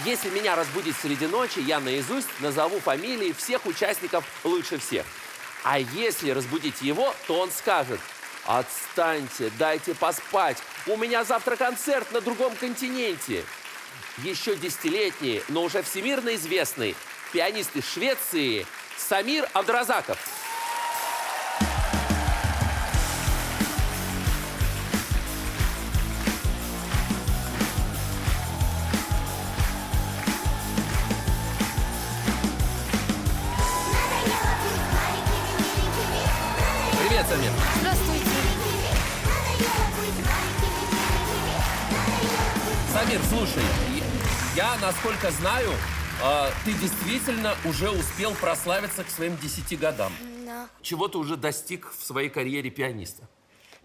Если меня разбудить среди ночи, я наизусть назову фамилии всех участников лучше всех. А если разбудить его, то он скажет: отстаньте, дайте поспать, у меня завтра концерт на другом континенте. Еще десятилетний, но уже всемирно известный пианист из Швеции Самир Абдуразаков. Привет, Самир. Здравствуйте. Самир, слушай, я, насколько знаю, ты действительно уже успел прославиться к своим 10 годам. Да. Чего ты уже достиг в своей карьере пианиста?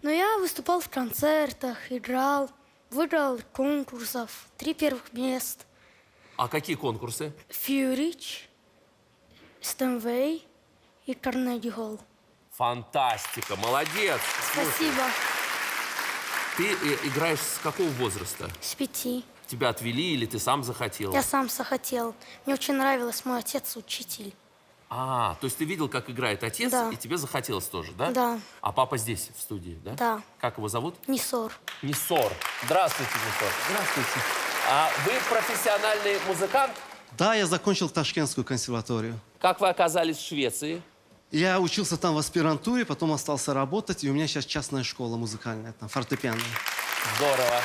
Но я выступал в концертах, играл, выиграл конкурсов, 3 первых мест. А какие конкурсы? Фьюрич, Стэнвей и Карнеги Холл. Фантастика, молодец. Слушай, Спасибо. ты играешь с какого возраста? С 5. Тебя отвели или ты сам захотел? Я сам захотел. Мне очень нравилось, мой отец учитель. То есть ты видел, как играет отец, Да. и тебе захотелось тоже, да? Да. А папа здесь, в студии, да? Да. Как его зовут? Нисор. Нисор. Здравствуйте, Нисор. Здравствуйте. А вы профессиональный музыкант? Да, я закончил Ташкентскую консерваторию. Как вы оказались в Швеции? Я учился там в аспирантуре, потом остался работать, и у меня сейчас частная школа музыкальная, там, фортепиано. Здорово.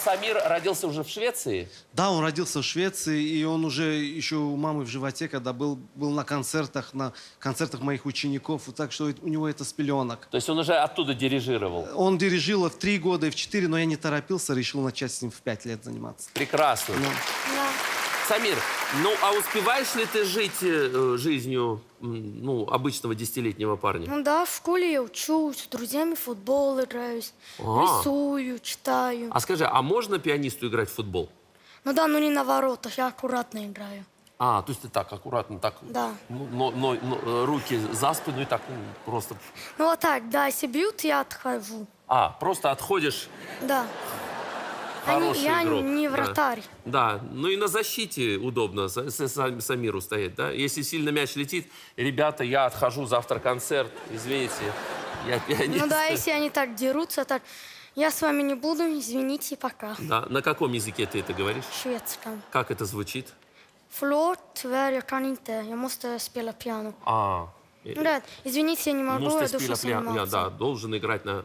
Самир родился уже в Швеции? Да, он родился в Швеции, и он уже еще у мамы в животе, когда был на концертах моих учеников, так что у него это с пеленок. То есть он уже оттуда дирижировал? Он дирижировал в 3 года и в 4, но я не торопился, решил начать с ним в 5 лет заниматься. Прекрасно. Ну, Да. Самир, успеваешь ли ты жить жизнью обычного 10-летнего парня? Ну да, в школе я учусь, с друзьями в футбол играюсь, рисую, читаю. А скажи, а можно пианисту играть в футбол? Ну да, но не на воротах, я аккуратно играю. То есть ты так, аккуратно, так, Да. руки за спину и так просто... Ну вот так, да, если бьют, я отхожу. Просто отходишь, Да. хороший Я игрок. не Да. вратарь. Да, ну и на защите удобно Самиру стоять, да? Если сильно мяч летит, ребята, я отхожу, завтра концерт, извините, я пианист. Ну да, если они так дерутся, так, я с вами не буду, извините, пока. Да, на каком языке ты это говоришь? Шведском. Как это звучит? Förlåt, tyvärr, jag kan inte. Jag måste spela piano. Да, извините, я не могу, я душу заниматься. Да, должен играть на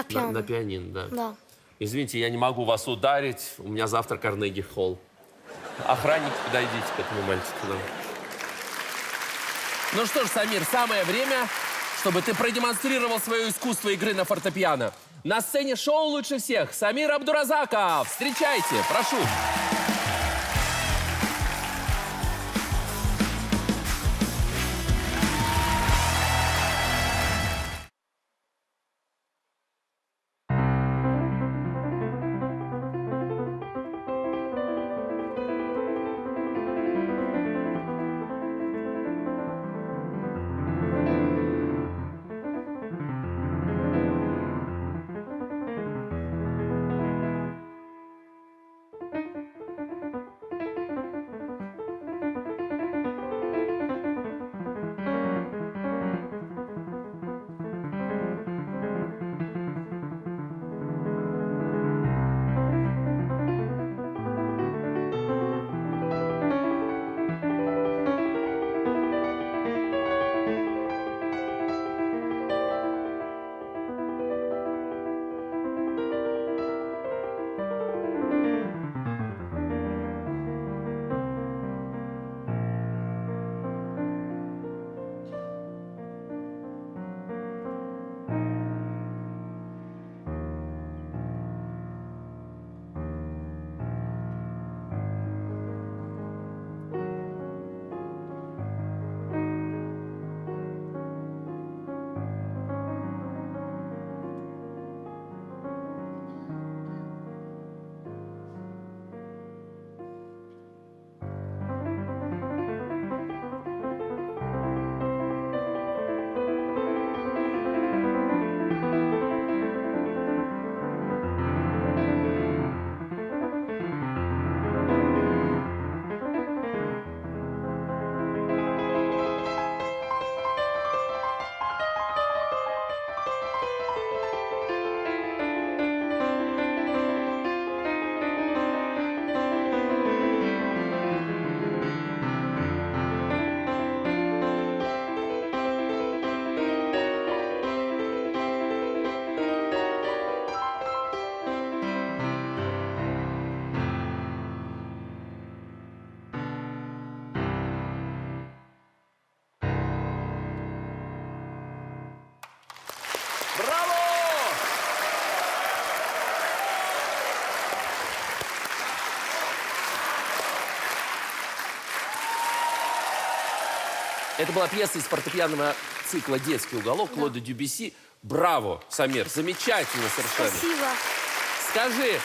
пиано. на пианино, да. Да. Извините, я не могу вас ударить, у меня завтра Карнеги Холл. Охранники, подойдите к этому мальчику. Да. Ну что ж, Самир, самое время, чтобы ты продемонстрировал свое искусство игры на фортепиано. На сцене шоу «Лучше всех» Самир Абдуразаков. Встречайте, прошу. Это была пьеса из фортепианного цикла «Детский уголок» Клода Дюбюсси. Браво, Самир, замечательно совершенно. Спасибо. Скажи,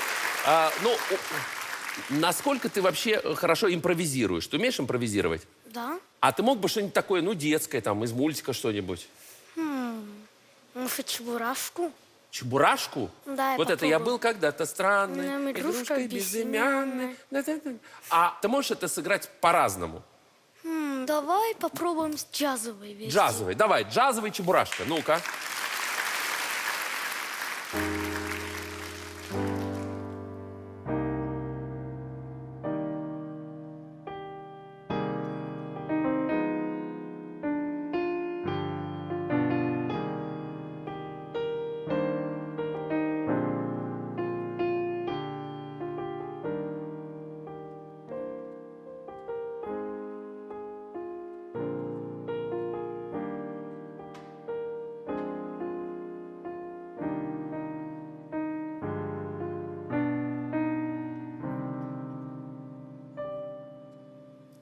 насколько ты вообще хорошо импровизируешь? Ты умеешь импровизировать? Да. А ты мог бы что-нибудь такое, ну, детское, там, из мультика что-нибудь? Может, чебурашку? Чебурашку? Да, я Вот это «Я попробую. был когда-то странной, Нам игрушкой безымянной». А ты можешь это сыграть по-разному? Давай попробуем с джазовой версией. Джазовый. Давай, джазовый чебурашка. Ну-ка.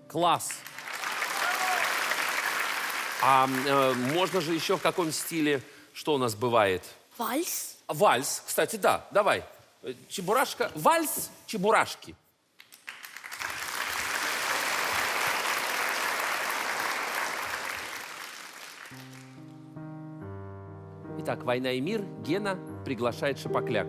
Класс. Можно же еще в каком стиле, что у нас бывает? Вальс? Вальс, кстати, да, давай. Чебурашка, вальс, чебурашки. Итак, «Война и мир», Гена приглашает Шапокляк.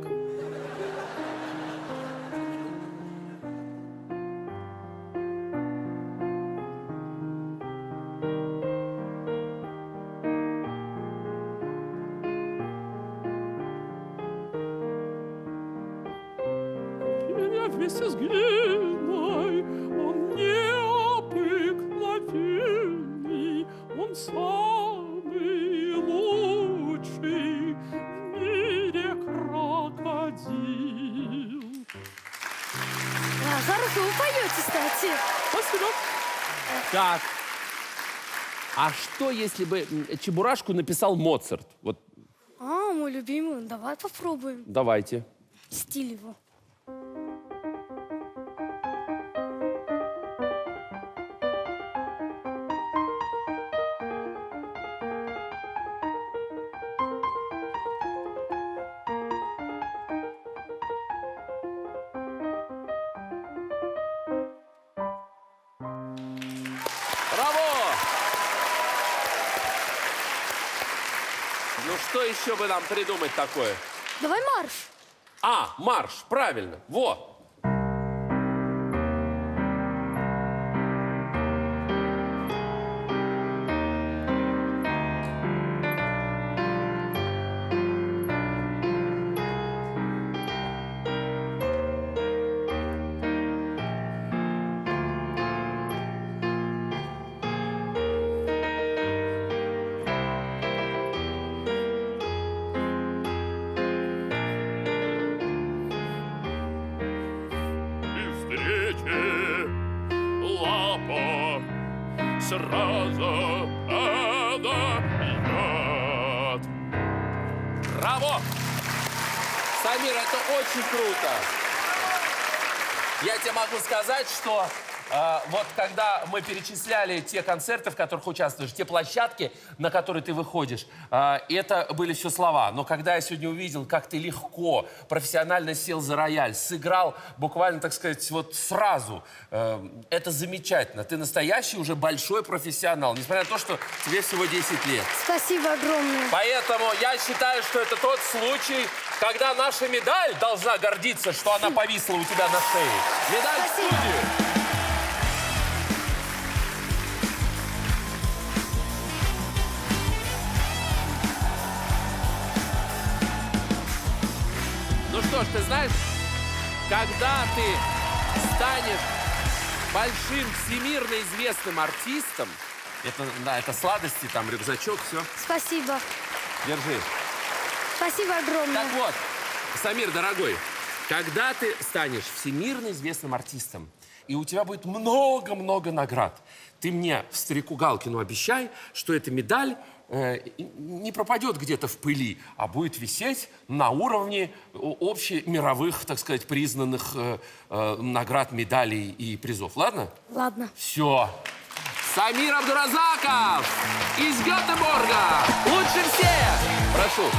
Вместе с Геной, он необыкновенный, он самый лучший в мире крокодил. Хорошо вы поете, кстати. Спасибо. Так. А что, если бы Чебурашку написал Моцарт? Вот Мой любимый. Давай попробуем. давайте. Стиль его. Браво! Ну что еще бы нам придумать такое? Давай марш. Марш, правильно. Вот. Лапа сразу подает. Браво! Самир, это очень круто. Я тебе могу сказать, что вот когда мы перечисляли те концерты, в которых участвуешь, те площадки, на которые ты выходишь, это были все слова. Но когда я сегодня увидел, как ты легко, профессионально сел за рояль, сыграл буквально, так сказать, вот сразу, это замечательно. Ты настоящий уже большой профессионал, несмотря на то, что тебе всего 10 лет. Спасибо огромное. Поэтому я считаю, что это тот случай, когда наша медаль должна гордиться, что она повисла у тебя на шее. Медаль в Спасибо. студию. Ну что ж, ты знаешь, когда ты станешь большим всемирно известным артистом, это сладости, там рюкзачок, все. Спасибо. Держи. Спасибо огромное. Так вот, Самир, дорогой, когда ты станешь всемирно известным артистом, и у тебя будет много-много наград, ты мне, старику Галкину, обещай, что эта медаль не пропадет где-то в пыли, а будет висеть на уровне общемировых, так сказать, признанных наград, медалей и призов. Ладно? Ладно. Все. Самир Абдуразаков из Гетеборга. Лучше всех. Прошу.